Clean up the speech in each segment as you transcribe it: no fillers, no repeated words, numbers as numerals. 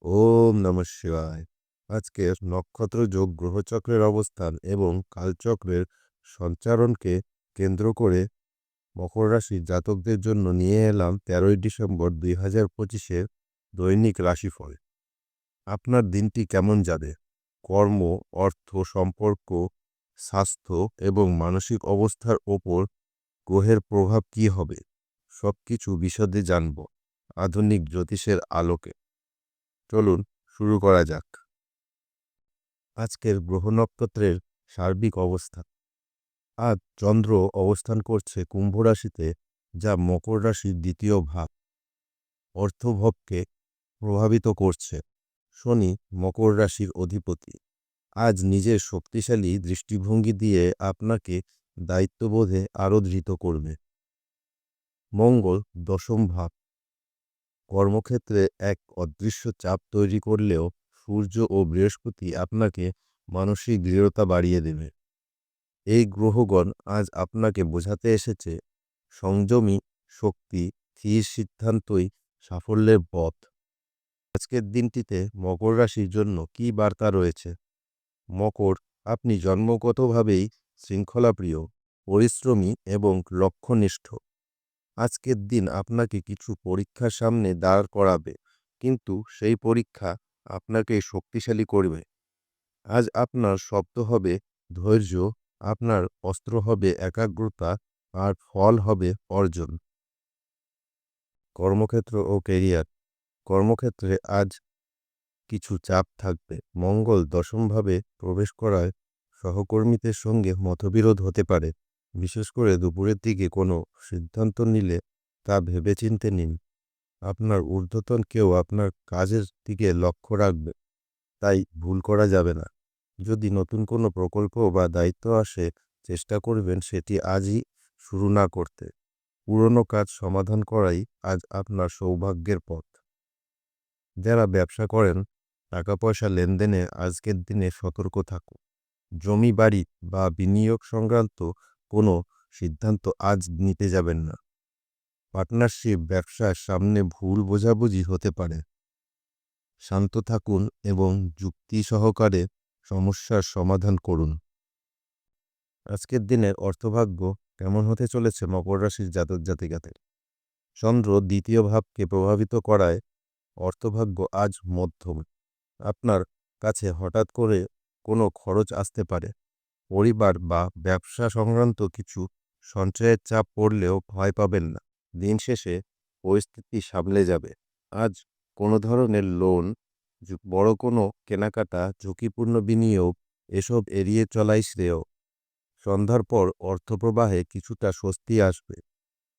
ওম নমঃ শিবায়। আজকের নক্ষত্র যোগ গ্রহচক্রের অবস্থান এবং কালচক্রের সঞ্চারণকে কেন্দ্র করে মকর রাশির জাতকদের জন্য নিয়ে এলাম 13ই ডিসেম্বর 2025-এর দৈনিক রাশিফল। আপনার দিনটি কেমন যাবে? কর্ম, অর্থ, সম্পর্ক, স্বাস্থ্য এবং মানসিক অবস্থার ওপর গ্রহের প্রভাব কী হবে? সবকিছু বিশদে জানব আধুনিক জ্যোতিষের আলোকে। চলুন শুরু করা যাক। আজকের গ্রহ নক্ষত্রের সার্বিক অবস্থা। আজ চন্দ্র অবস্থান করছে কুম্ভ রাশিতে, যা মকর রাশির দ্বিতীয় ভাব। অর্থভাবকে প্রভাবিত করছে। শনি মকর রাশির অধিপতি। আজ নিজের শক্তিশালী দৃষ্টিভঙ্গি দিয়ে আপনাকে দায়িত্ববোধে আরও ধৃত করবে। মঙ্গল দশম ভাব। কর্মক্ষেত্রে এক অদৃশ্য চাপ তৈরি করলেও সূর্য ও বৃহস্পতি আপনাকে মানসিক দৃঢ়তা বাড়িয়ে দেবে। এই গ্রহগণ আজ আপনাকে বোঝাতে এসেছে, সংযমী শক্তি, স্থির সিদ্ধান্তই সাফল্যের পথ। আজকের দিনটিতে মকর রাশির জন্য কী বার্তা রয়েছে? মকর, আপনি জন্মগতভাবেই শৃঙ্খলাপ্রিয়, পরিশ্রমী এবং লক্ষ্যনিষ্ঠ। আজকের দিন আপনাকে কিছু পরীক্ষার সামনে দাঁড় করাবে, কিন্তু সেই পরীক্ষা আপনাকে শক্তিশালী করবে। আজ আপনার শব্দ হবে ধৈর্য, আপনার অস্ত্র হবে একাগ্রতা, আর ফল হবে অর্জন। কর্মক্ষেত্র ও ক্যারিয়ার। কর্মক্ষেত্রে আজ কিছু চাপ থাকবে। মঙ্গল দশমভাবে প্রবেশ করায় সহকর্মীদের সঙ্গে মতবিরোধ হতে পারে। বিশেষ করে দুপুরের দিকে কোনো সিদ্ধান্ত নিলে তা ভেবেচিন্তে নিন। আপনার ঊর্ধ্বতন কেউ আপনার কাজের দিকে লক্ষ্য রাখবে, তাই ভুল করা যাবে না। যদি নতুন কোনো প্রকল্প বা দায়িত্ব আসে, চেষ্টা করবেন সেটি আজই শুরু না করতে। পুরনো কাজ সমাধান করাই আজ আপনার সৌভাগ্যের পথ। যারা ব্যবসা করেন, টাকা পয়সা লেনদেনে আজকের দিনে সতর্ক থাকুন। জমি বাড়ি বা বিনিয়োগ সংক্রান্ত কোনো সিদ্ধান্ত আজ নিতে যাবেন না। পার্টনারশিপ ব্যবসার সামনে ভুল বোঝাবুঝি হতে পারে। শান্ত থাকুন এবং যুক্তি সহকারে সমস্যার সমাধান করুন। আজকের দিনের অর্থভাগ্য কেমন হতে চলেছে মকর রাশির জাতক জাতিকাদের? চন্দ্র দ্বিতীয় ভাবকে প্রভাবিত করায় অর্থভাগ্য আজ মধ্যম। আপনার কাছে হঠাৎ করে কোনো খরচ আসতে পারে। পরিবার বা ব্যবসা সংক্রান্ত কিছু সঞ্চয়ের চাপ পড়লেও ভয় পাবেন না। দিন শেষে পরিস্থিতি সামলে যাবে। আজ কোনো ধরনের লোন, বড় কোনো কেনাকাটা, ঝুঁকিপূর্ণ বিনিয়োগ এসব এড়িয়ে চলাই শ্রেয়। সন্ধ্যার পর অর্থপ্রবাহে কিছুটা স্বস্তি আসবে।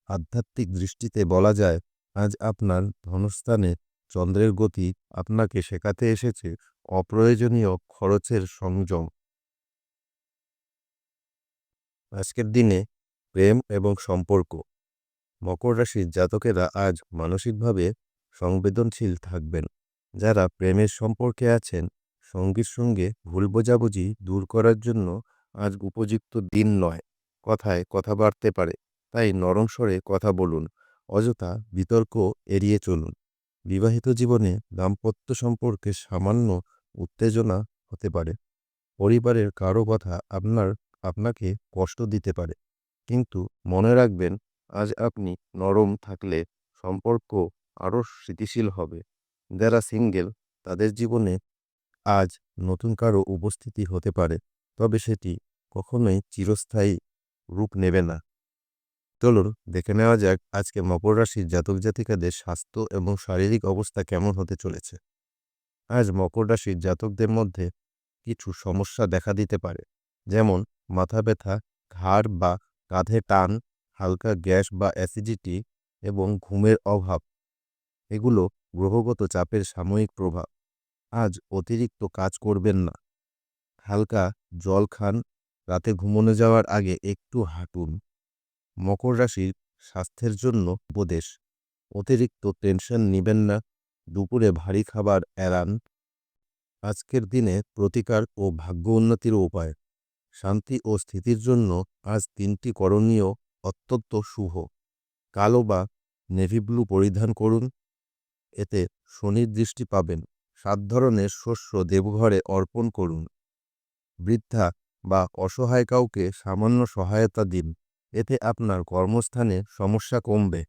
আধ্যাত্মিক দৃষ্টিতে বলা যায়, আজ আপনার ধনস্থানে চন্দ্রের গতি আপনাকে শেখাতে এসেছে অপ্রয়োজনীয় খরচের সংযম। আজকের দিনে প্রেম এবং সম্পর্ক। মকর রাশির জাতকেরা আজ মানসিকভাবে সংবেদনশীল থাকবেন। যারা প্রেমের সম্পর্কে আছেন, সঙ্গীর সঙ্গে ভুল বোঝাবুঝি দূর করার জন্য আজ উপযুক্ত দিন নয়। কথায় কথা বাড়তে পারে, তাই নরম স্বরে কথা বলুন। অযথা বিতর্ক এড়িয়ে চলুন। বিবাহিত জীবনে দাম্পত্য সম্পর্কে সামান্য উত্তেজনা হতে পারে। পরিবারের কারো কথা আপনাকে কষ্ট দিতে পারে, কিন্তু মনে রাখবেন, আজ আপনি নরম থাকলে সম্পর্ক আরও স্থিতিশীল হবে। যারা সিঙ্গেল, তাদের জীবনে আজ নতুন কারো উপস্থিতি হতে পারে, তবে সেটি কখনোই চিরস্থায়ী রূপ নেবে না। চলুন দেখে নেওয়া যাক আজকে মকর রাশির জাতক জাতিকাদের স্বাস্থ্য এবং শারীরিক অবস্থা কেমন হতে চলেছে। আজ মকর রাশির জাতকদের মধ্যে কিছু সমস্যা দেখা দিতে পারে, যেমন মাথা ব্যথা, ঘাড় বা কাঁধে টান, হালকা গ্যাস বা অ্যাসিডিটি এবং ঘুমের অভাব। এগুলো গ্রহগত চাপের সাময়িক প্রভাব। আজ অতিরিক্ত কাজ করবেন না। হালকা জল খান। রাতে ঘুমোনো যাওয়ার আগে একটু হাঁটুন। মকর রাশির স্বাস্থ্যের জন্য উপদেশ: অতিরিক্ত টেনশন নেবেন না। দুপুরে ভারী খাবার এড়ান। আজকের দিনে প্রতিকার ও ভাগ্য উন্নতির উপায়। শান্তি ও স্থিতির জন্য আজ 3টি করণীয় অত্যন্ত শুভ। কালো বা নেভি ব্লু পরিধান করুন, এতে শনির দৃষ্টি পাবেন। 7 ধরনের শস্য দেবঘরে অর্পণ করুন। বৃদ্ধা বা অসহায় কাউকে সামান্য সহায়তা দিন, এতে আপনার কর্মস্থানে সমস্যা কমবে।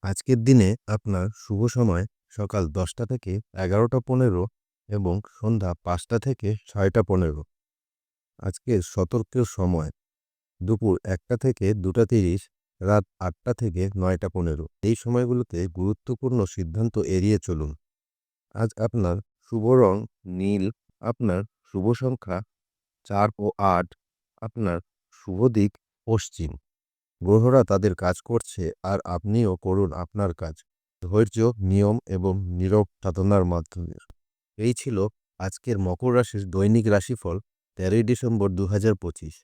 আজকের দিনে আপনার শুভ সময় সকাল 10টা থেকে 11টা 15 এবং সন্ধ্যা 5টা থেকে 6টা 15। আজকের সতর্কের সময় দুপুর 1টা থেকে 2টা 30, রাত 8টা থেকে 9টা 15। এই সময়গুলোতে গুরুত্বপূর্ণ সিদ্ধান্ত এড়িয়ে চলুন। আজ আপনার শুভ রং নীল, আপনার শুভ সংখ্যা 4 ও 8, আপনার শুভ দিক পশ্চিম। গ্রহরা তাদের কাজ করছে আর আপনিও করুন আপনার কাজ ধৈর্য, নিয়ম এবং নীরব সাধনার মাধ্যমে। এই ছিল আজকের মকর রাশির দৈনিক রাশিফল 13ই ডিসেম্বর 2025।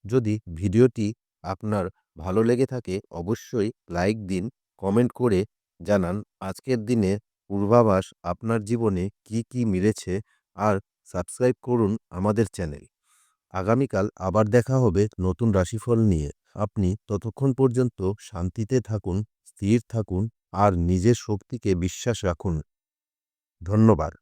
যদি ভিডিওটি আপনার ভালো লেগে থাকে অবশ্যই লাইক দিন, কমেন্ট করে জানান আজকের দিনে পূর্বাভাস আপনার জীবনে কি কি মিলেছে, আর সাবস্ক্রাইব করুন আমাদের চ্যানেল। আগামীকাল আবার দেখা হবে নতুন রাশিফল নিয়ে। আপনি ততক্ষণ পর্যন্ত শান্তিতে থাকুন, স্থির থাকুন আর নিজের শক্তিকে বিশ্বাস রাখুন। ধন্যবাদ।